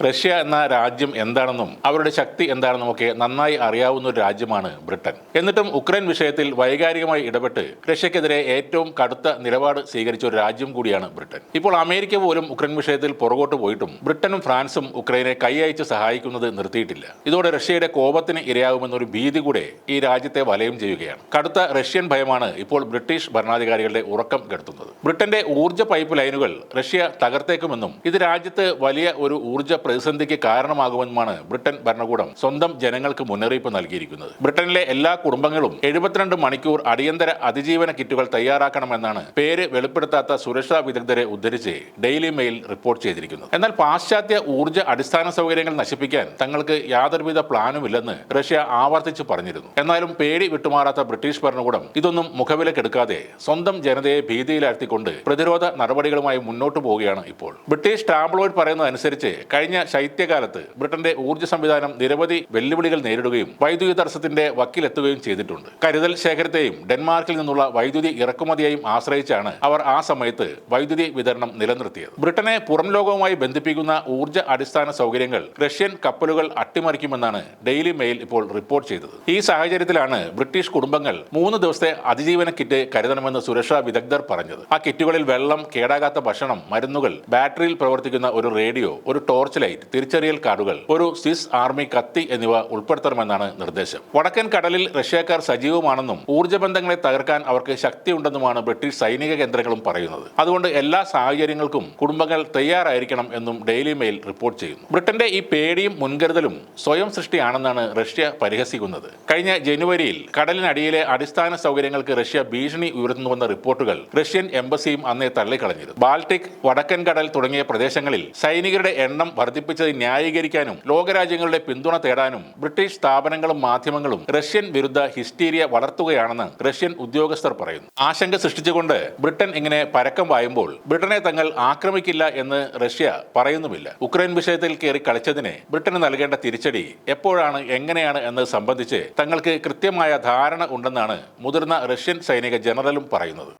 Russia എന്ന രാജ്യം എന്താണെന്നും അവരുടെ ശക്തി എന്താണെന്നും ഒക്കെ നന്നായി അറിയാവുന്ന ഒരു രാജ്യമാണ് ബ്രിട്ടൻ. എന്നിട്ടും ഉക്രൈൻ വിഷയത്തിൽ വൈകാരികമായി ഇടപെട്ട് റഷ്യക്കെതിരെ ഏറ്റവും കടുത്ത നിലപാട് സ്വീകരിച്ച ഒരു രാജ്യം കൂടിയാണ് ബ്രിട്ടൻ. ഇപ്പോൾ അമേരിക്ക പോലും ഉക്രൈൻ വിഷയത്തിൽ പുറകോട്ട് പോയിട്ടും ബ്രിട്ടനും ഫ്രാൻസും ഉക്രൈനെ കൈയയച്ച് സഹായിക്കുന്നത് നിർത്തിയിട്ടില്ല. ഇതോടെ റഷ്യയുടെ കോപത്തിന് ഇരയാകുമെന്നൊരു ഭീതി കൂടെ ഈ രാജ്യത്തെ വലയം ചെയ്യുകയാണ്. കടുത്ത റഷ്യൻ ഭയമാണ് ഇപ്പോൾ ബ്രിട്ടീഷ് ഭരണാധികാരികളുടെ ഉറക്കം കെടുത്തുന്നത്. ബ്രിട്ടന്റെ ഊർജ്ജ പൈപ്പ് ലൈനുകൾ റഷ്യ തകർത്തേക്കുമെന്നും ഇത് രാജ്യത്ത് വലിയ ഒരു ഊർജ്ജ പ്രതിസന്ധിക്ക് കാരണമാകുമെന്നുമാണ് ബ്രിട്ടൻ ഭരണകൂടം സ്വന്തം ജനങ്ങൾക്ക് മുന്നറിയിപ്പ് നൽകിയിരിക്കുന്നത്. ബ്രിട്ടനിലെ എല്ലാ കുടുംബങ്ങളും 72 മണിക്കൂർ അടിയന്തര അതിജീവന കിറ്റുകൾ തയ്യാറാക്കണമെന്നാണ് പേര് വെളിപ്പെടുത്താത്ത സുരക്ഷാ വിദഗ്ധരെ ഉദ്ധരിച്ച് ഡെയിലി മെയിൽ റിപ്പോർട്ട് ചെയ്തിരിക്കുന്നത്. എന്നാൽ പാശ്ചാത്യ ഊർജ്ജ അടിസ്ഥാന സൗകര്യങ്ങൾ നശിപ്പിക്കാൻ തങ്ങൾക്ക് യാതൊരുവിധ പ്ലാനുമില്ലെന്ന് റഷ്യ ആവർത്തിച്ച് പറഞ്ഞിരുന്നു. എന്നാലും പേടി വിട്ടുമാറാത്ത ബ്രിട്ടീഷ് ഭരണകൂടം ഇതൊന്നും മുഖവിലക്കെടുക്കാതെ സ്വന്തം ജനതയെ ഭീതിയിലാഴ്ത്തിക്കൊണ്ട് പ്രതിരോധ നടപടികളുമായി മുന്നോട്ട് പോവുകയാണ് ഇപ്പോൾ. ബ്രിട്ടീഷ് ടാബ്ലോയിഡ് പറയുന്നതനുസരിച്ച് കഴിഞ്ഞ ശൈത്യകാലത്ത് ബ്രിട്ടന്റെ ഊർജ്ജ സംവിധാനം നിരവധി വെല്ലുവിളികൾ നേരിടുകയും വൈദ്യുതി തടസ്സത്തിന്റെ വക്കിലെത്തുകയും ചെയ്തിട്ടുണ്ട്. കരുതൽ ശേഖരത്തെയും ഡെൻമാർക്കിൽ നിന്നുള്ള വൈദ്യുതി ഇറക്കുമതിയെയും ആശ്രയിച്ചാണ് അവർ ആ സമയത്ത് വൈദ്യുതി വിതരണം നിലനിർത്തിയത്. ബ്രിട്ടനെ പുറം ലോകവുമായി ബന്ധിപ്പിക്കുന്ന ഊർജ്ജ അടിസ്ഥാന സൗകര്യങ്ങൾ റഷ്യൻ കപ്പലുകൾ അട്ടിമറിക്കുമെന്നാണ് ഡെയിലി മെയിൽ ഇപ്പോൾ റിപ്പോർട്ട് ചെയ്തത്. ഈ സാഹചര്യത്തിലാണ് ബ്രിട്ടീഷ് കുടുംബങ്ങൾ 3 ദിവസത്തെ അതിജീവന കിറ്റ് കരുതണമെന്ന് സുരക്ഷാ വിദഗ്ധർ പറഞ്ഞത്. ആ കിറ്റുകളിൽ വെള്ളം, കേടാകാത്ത ഭക്ഷണം, മരുന്നുകൾ, ബാറ്ററിയിൽ പ്രവർത്തിക്കുന്ന ഒരു റേഡിയോ, ഒരു ടോർച്ച് ലൈറ്റ്, തിരിച്ചറിയൽ കാർഡുകൾ, ഒരു സ്വിസ് ആർമി കത്തി എന്നിവ ഉൾപ്പെടുത്തണമെന്നാണ് നിർദ്ദേശം. വടക്കൻ കടലിൽ റഷ്യക്കാർ സജീവമാണെന്നും ഊർജ്ജ ബന്ധങ്ങളെ തകർക്കാൻ അവർക്ക് ശക്തിയുണ്ടെന്നുമാണ് ബ്രിട്ടീഷ് സൈനിക കേന്ദ്രങ്ങളും പറയുന്നത്. അതുകൊണ്ട് എല്ലാ സാഹചര്യങ്ങൾക്കും കുടുംബങ്ങൾ തയ്യാറായിരിക്കണം എന്നും ഡെയിലി മെയിൽ റിപ്പോർട്ട് ചെയ്യുന്നു. ബ്രിട്ടന്റെ ഈ പേടിയും മുൻകരുതലും സ്വയം സൃഷ്ടിയാണെന്നാണ് റഷ്യ പരിഹസിക്കുന്നത്. കഴിഞ്ഞ ജനുവരിയിൽ കടലിനടിയിലെ അടിസ്ഥാന സൗകര്യങ്ങൾക്ക് റഷ്യ ഭീഷണി ഉയർത്തുന്നുവെന്ന റിപ്പോർട്ടുകൾ റഷ്യൻ എംബസിയും അന്നേ തള്ളിക്കളഞ്ഞിരുന്നു. ബാൾട്ടിക്, വടക്കൻ കടൽ തുടങ്ങിയ പ്രദേശങ്ങളിൽ സൈനികരുടെ എണ്ണം വർദ്ധിപ്പിച്ചത് ന്യായീകരിക്കാനും ലോകരാജ്യങ്ങളുടെ പിന്തുണ തേടാനും ബ്രിട്ടീഷ് സ്ഥാപനങ്ങളും മാധ്യമങ്ങളും റഷ്യൻ വിരുദ്ധ ഹിസ്റ്റീരിയ വളർത്തുകയാണെന്ന് റഷ്യൻ ഉദ്യോഗസ്ഥർ പറയുന്നു. ആശങ്ക സൃഷ്ടിച്ചുകൊണ്ട് ബ്രിട്ടൻ ഇങ്ങനെ പരക്കം പായുമ്പോൾ ബ്രിട്ടനെ തങ്ങൾ ആക്രമിക്കില്ല എന്ന് റഷ്യ പറയുന്നുമില്ല. ഉക്രൈൻ വിഷയത്തിൽ കയറി കളിച്ചതിന് ബ്രിട്ടന് നൽകേണ്ട തിരിച്ചടി എപ്പോഴാണ്, എങ്ങനെയാണ് എന്നത് സംബന്ധിച്ച് തങ്ങൾക്ക് കൃത്യമായ ധാരണ ഉണ്ടെന്നാണ് മുതിർന്ന റഷ്യൻ സൈനിക ജനറലും പറയുന്നത്.